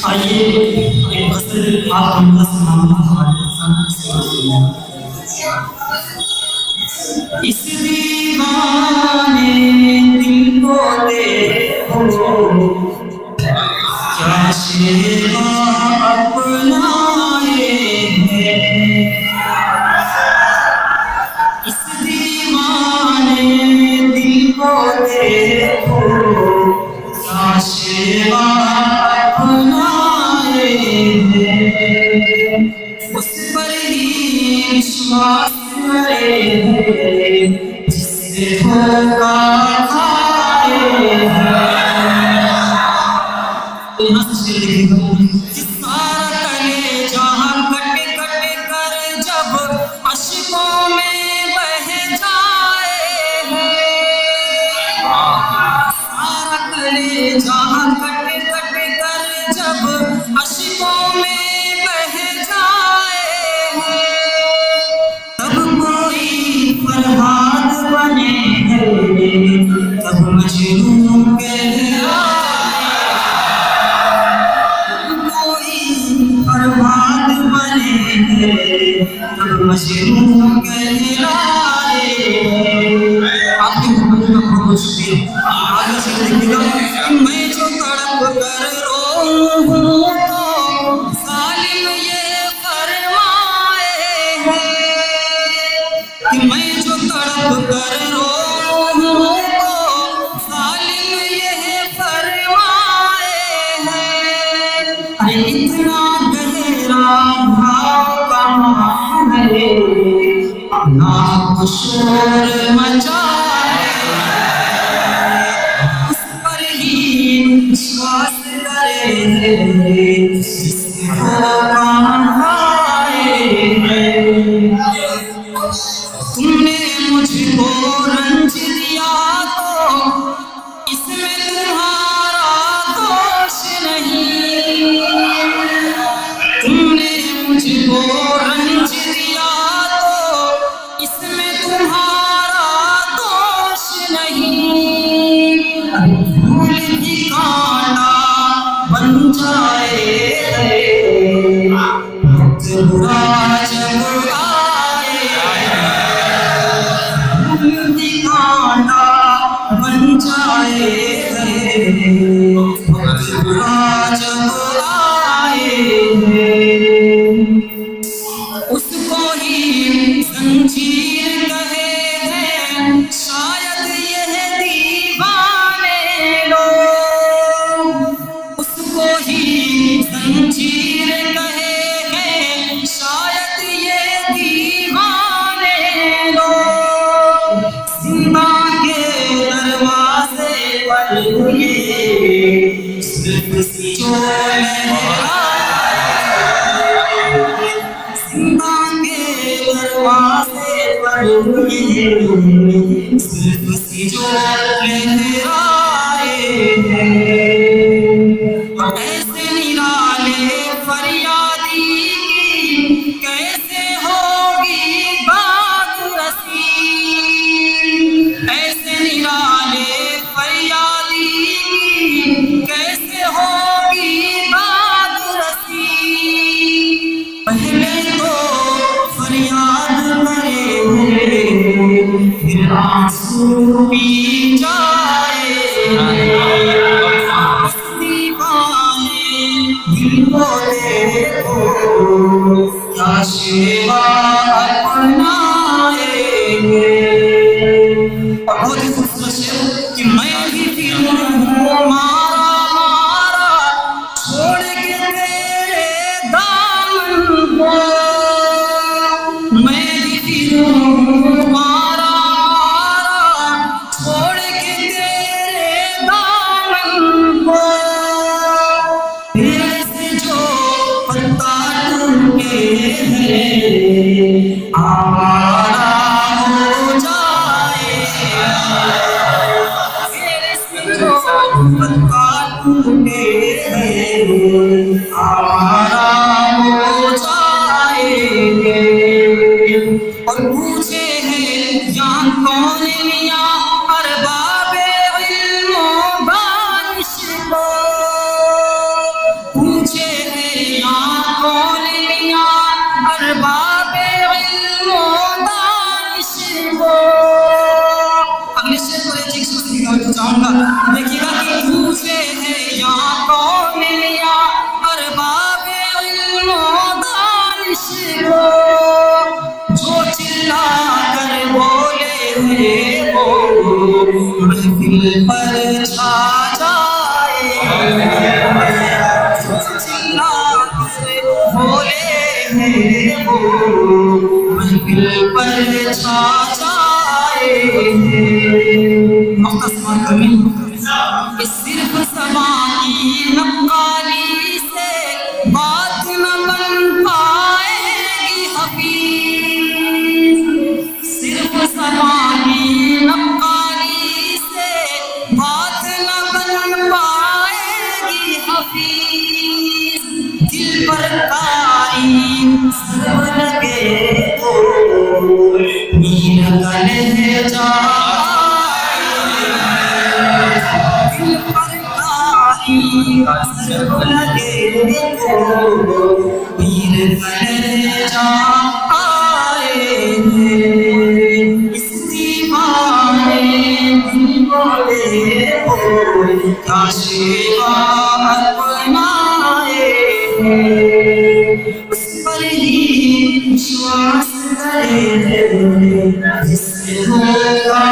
आइए एक गज़ल आप हमको सुनाना हमारे इस दीवाने दिल को देखो क्या शेवा अपनाए हैं। इस दीवाने दिल को देखो क्या शेवा अपनाए हैं। उस पर ही विश्वास करे हैं जिससे धोखा खाए हैं। सारा तले जहाँ कट कट कर जब अश्कों में बह जाए हैं। सारा तले जहाँ कट कट कर जब अश्कों में बह जाए हैं। तब कोई फरहाद बने हैं, तब मजनू कहलाए। बर्बाद बने हैं तब मजनू कहलाए। आपकी मोहब्बत का बहुत शुक्रिया। आगे से देखिएगा कि मैं जो तड़प कर रो हूँ तो जालिम ये फरमाए हैं कि मैं जो तड़प कर रो हूँ तो जालिम ये फरमाए हैं। अरे इतना ना शोर मचाए उस पर ही विश्वास करे तुमने मुझको रंज दिया तो इसमें तुम्हारा दोष नहीं। तुमने मुझको रंज दिया इसमें तुम्हारा दोष नहीं। भूल भी कांटा बन जाए बुरा जब आए। भूल भी कांटा बन जाए बुरा जब आए। उसको ही जंजीर कहे हैं शायद यह दीवाने लोग। उसको ही जंजीर कहे हैं शायद ये दीवाने लोग। जिंदा के दरवाजे पर ये सिर्फ दरवाजे पर सिर्फ जो लहराए हैं। ऐसे निराले फरियादी की कैसे होगी बात रसी। ऐसे निराले फरियादी की कैसे होगी बात रसी। पहले तो फरियाद करे फिर आंसू पी जाए। दीवाने दिल को देखो क्या शेवा अपनाए। और बहुत ही खूबसूरत शेर कि मैं भी फिर हूँ मारा मारा छोड़ के तेरे दामन को। मैं भी फिर हूँ मारा मारा छोड़ के तेरे दामन को। मेरे से जो पत्ता टूटे हैं आवारा हो जाए। मेरे से जो पत्ता टूटे हैं आवारा हो जाएंगे। और पूछे हैं यहाँ कौन मियाँ अरबाबे इल्मो दानिश को, पूछे हैं यहाँ कौन मियाँ अरबाबे इल्मो दानिश को। अगले शेर को एक चीज चाहूंगा, देखिएगा कि पूछे हैं यहाँ कौन मियाँ अरबाबे इल्मो दानिश को, जो चिल्ला कर बोले हैं वो महफिल पर छा जाए, जो चिल्ला कर बोले हैं वो महफिल पर छा जाए। मुख्तसर कमी सिर्फ समाई नक्काली से बात न बन पाएगी हफीज, सिर्फ समाई नक्काली से बात न बन पाएगी हफीज। दिल पर कारी सब लगे तो मीर गले जाए, दिल पर कारी सब लगे तो मीर गले जाए। इस दीवाने दिल बोले हो क्या शिवा अपनाए, उस पर ही विश्वास करे जिससे होगा।